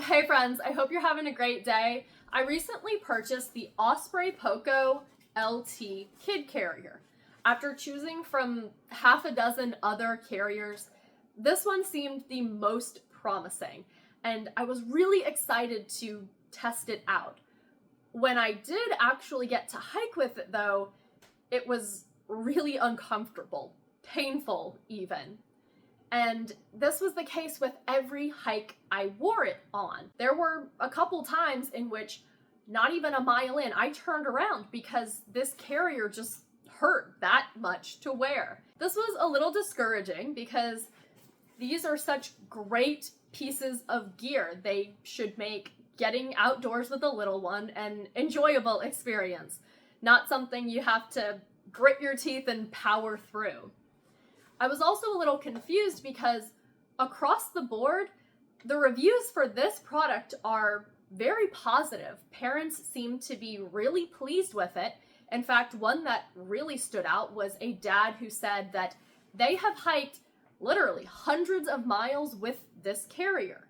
Hey friends, I hope you're having a great day. I recently purchased the Osprey Poco LT kid carrier. After choosing from half a dozen other carriers, this one seemed the most promising, and I was really excited to test it out. When I did actually get to hike with it though, it was really uncomfortable, painful even. And this was the case with every hike I wore it on. There were a couple times in which, not even a mile in, I turned around because this carrier just hurt that much to wear. This was a little discouraging because these are such great pieces of gear. They should make getting outdoors with a little one an enjoyable experience, not something you have to grit your teeth and power through. I was also a little confused because across the board, the reviews for this product are very positive. Parents seem to be really pleased with it. In fact, one that really stood out was a dad who said that they have hiked literally hundreds of miles with this carrier.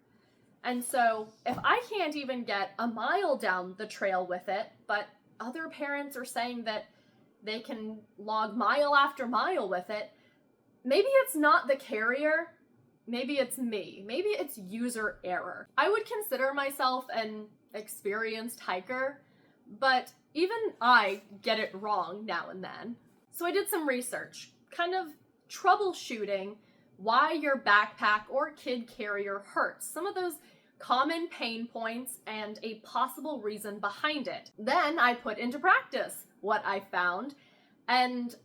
And so if I can't even get a mile down the trail with it, but other parents are saying that they can log mile after mile with it, maybe it's not the carrier, maybe it's me, maybe it's user error. I would consider myself an experienced hiker, but even I get it wrong now and then. So I did some research, kind of troubleshooting why your backpack or kid carrier hurts, some of those common pain points and a possible reason behind it. Then I put into practice what I found, and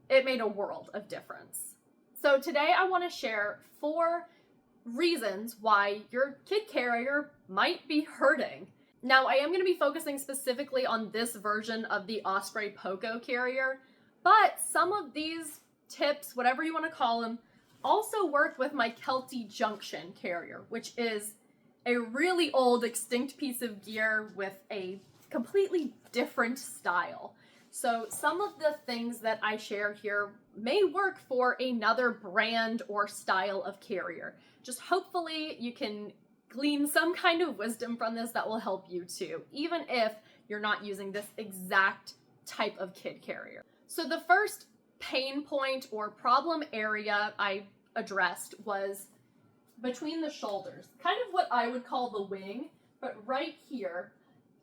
it made a world of difference. So today I want to share 4 reasons why your kid carrier might be hurting. Now, I am going to be focusing specifically on this version of the Osprey Poco carrier, but some of these tips, whatever you want to call them, also work with my Kelty Junction carrier, which is a really old extinct piece of gear with a completely different style. So some of the things that I share here may work for another brand or style of carrier. Just hopefully you can glean some kind of wisdom from this that will help you too, even if you're not using this exact type of kid carrier. So the first pain point or problem area I addressed was between the shoulders, kind of what I would call the wing, but right here.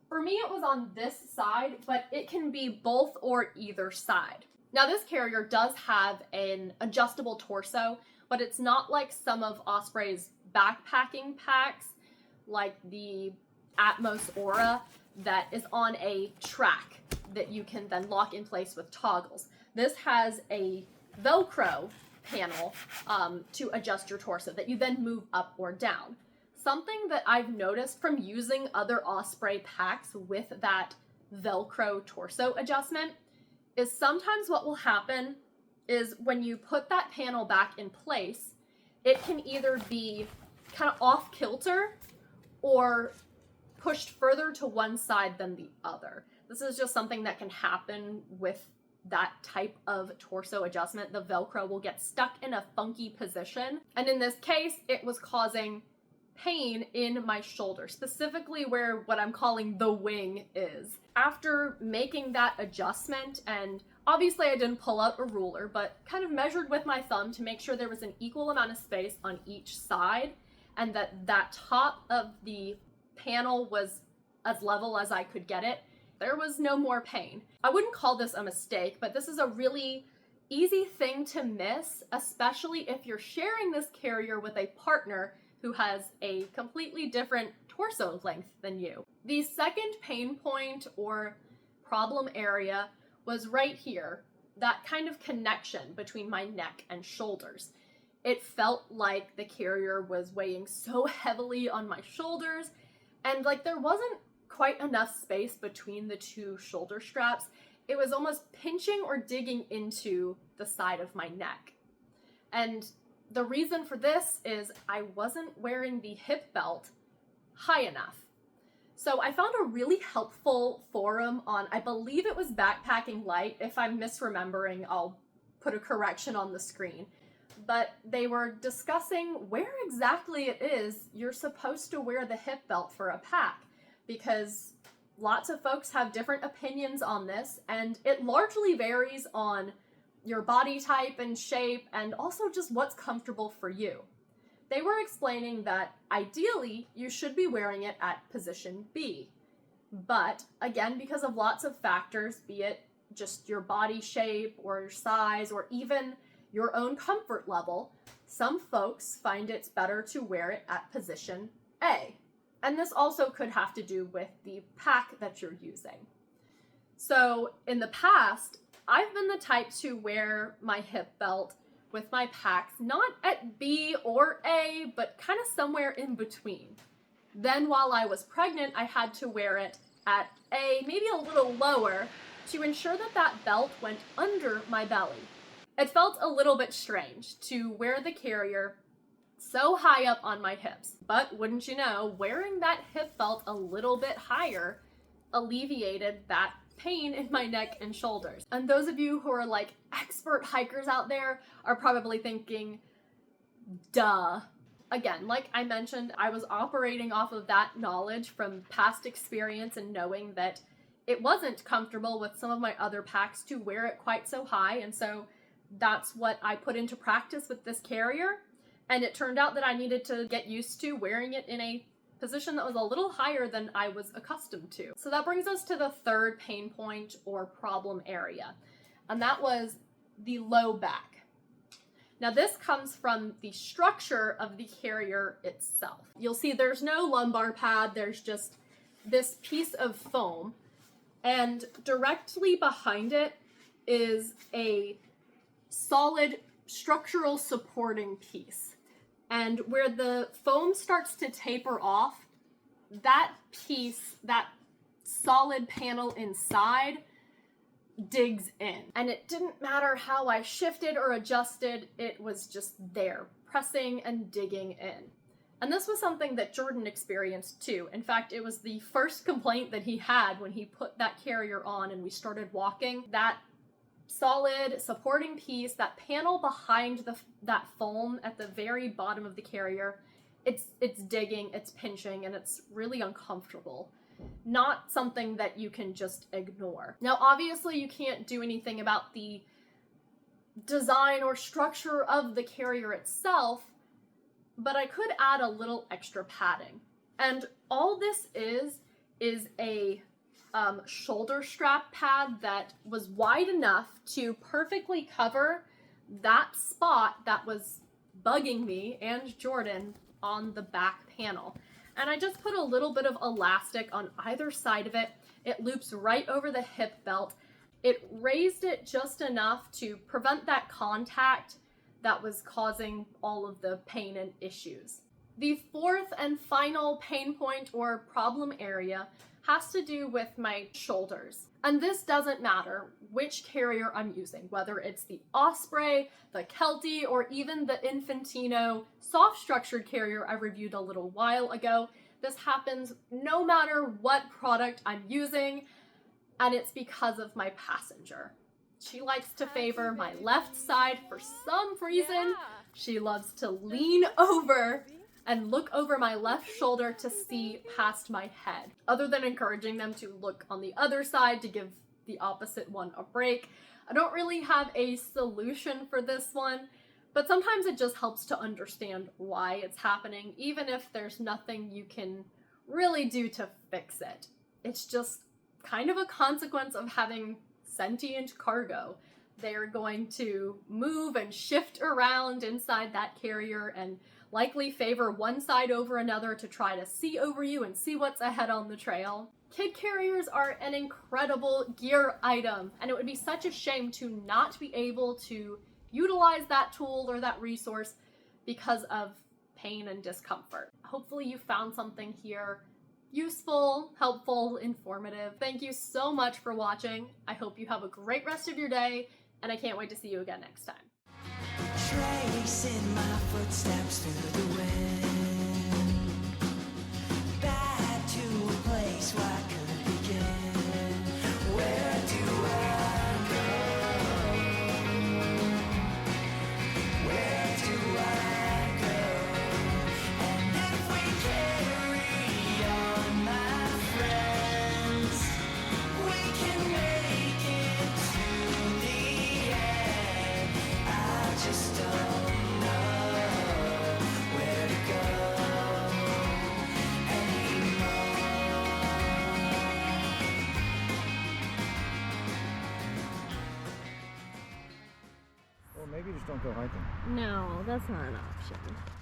For me, it was on this side, but it can be both or either side. Now, this carrier does have an adjustable torso, but it's not like some of Osprey's backpacking packs, like the Atmos Aura, that is on a track that you can then lock in place with toggles. This has a Velcro panel to adjust your torso that you then move up or down. Something that I've noticed from using other Osprey packs with that Velcro torso adjustment is sometimes what will happen is when you put that panel back in place, it can either be kind of off kilter or pushed further to one side than the other. This is just something that can happen with that type of torso adjustment. The Velcro will get stuck in a funky position. And in this case, it was causing pain in my shoulder, specifically where what I'm calling the wing is. After making that adjustment, and obviously I didn't pull out a ruler, but kind of measured with my thumb to make sure there was an equal amount of space on each side and that top of the panel was as level as I could get it, there was no more pain. I wouldn't call this a mistake, but this is a really easy thing to miss, especially if you're sharing this carrier with a partner who has a completely different torso length than you. The second pain point or problem area was right here, that kind of connection between my neck and shoulders. It felt like the carrier was weighing so heavily on my shoulders, and like there wasn't quite enough space between the 2 shoulder straps. It was almost pinching or digging into the side of my neck. And the reason for this is I wasn't wearing the hip belt high enough. So I found a really helpful forum on, I believe it was Backpacking Light. If I'm misremembering, I'll put a correction on the screen. but they were discussing where exactly it is you're supposed to wear the hip belt for a pack, because lots of folks have different opinions on this, and it largely varies on your body type and shape, and also just what's comfortable for you. They were explaining that ideally you should be wearing it at position B, but again, because of lots of factors, be it just your body shape or your size or even your own comfort level, some folks find it's better to wear it at position A. And this also could have to do with the pack that you're using. So in the past, I've been the type to wear my hip belt with my packs not at B or A, but kind of somewhere in between. Then while I was pregnant, I had to wear it at A, maybe a little lower, to ensure that that belt went under my belly. It felt a little bit strange to wear the carrier so high up on my hips, but wouldn't you know, wearing that hip belt a little bit higher alleviated that pain in my neck and shoulders. And those of you who are like expert hikers out there are probably thinking, duh. Again, like I mentioned, I was operating off of that knowledge from past experience and knowing that it wasn't comfortable with some of my other packs to wear it quite so high, and so that's what I put into practice with this carrier, and it turned out that I needed to get used to wearing it in a position that was a little higher than I was accustomed to. So that brings us to the third pain point or problem area, and that was the low back. Now this comes from the structure of the carrier itself. You'll see there's no lumbar pad, there's just this piece of foam, and directly behind it is a solid structural supporting piece. And where the foam starts to taper off, that piece, that solid panel inside, digs in. And it didn't matter how I shifted or adjusted, it was just there, pressing and digging in. And this was something that Jordan experienced too. In fact, it was the first complaint that he had when he put that carrier on and we started walking. That solid supporting piece, that panel behind that foam at the very bottom of the carrier, it's digging, it's pinching, and it's really uncomfortable. Not something that you can just ignore. Now, obviously, you can't do anything about the design or structure of the carrier itself, but I could add a little extra padding. And all this is a shoulder strap pad that was wide enough to perfectly cover that spot that was bugging me and Jordan on the back panel. And I just put a little bit of elastic on either side of it. It loops right over the hip belt. It raised it just enough to prevent that contact that was causing all of the pain and issues. The fourth and final pain point or problem area has to do with my shoulders. And this doesn't matter which carrier I'm using, whether it's the Osprey, the Kelty, or even the Infantino soft structured carrier I reviewed a little while ago. This happens no matter what product I'm using, and it's because of my passenger. She likes to favor my left side for some reason. Yeah. She loves to lean over and look over my left shoulder to see past my head. Other than encouraging them to look on the other side to give the opposite one a break, I don't really have a solution for this one, but sometimes it just helps to understand why it's happening, even if there's nothing you can really do to fix it. It's just kind of a consequence of having sentient cargo. They're going to move and shift around inside that carrier and likely favor one side over another to try to see over you and see what's ahead on the trail. Kid carriers are an incredible gear item, and it would be such a shame to not be able to utilize that tool or that resource because of pain and discomfort. Hopefully you found something here useful, helpful, informative. Thank you so much for watching. I hope you have a great rest of your day, and I can't wait to see you again next time. Tracing my footsteps through the wind, back to a place where I could begin. Where do I go? Where Maybe just don't go hiking. No, that's not an option.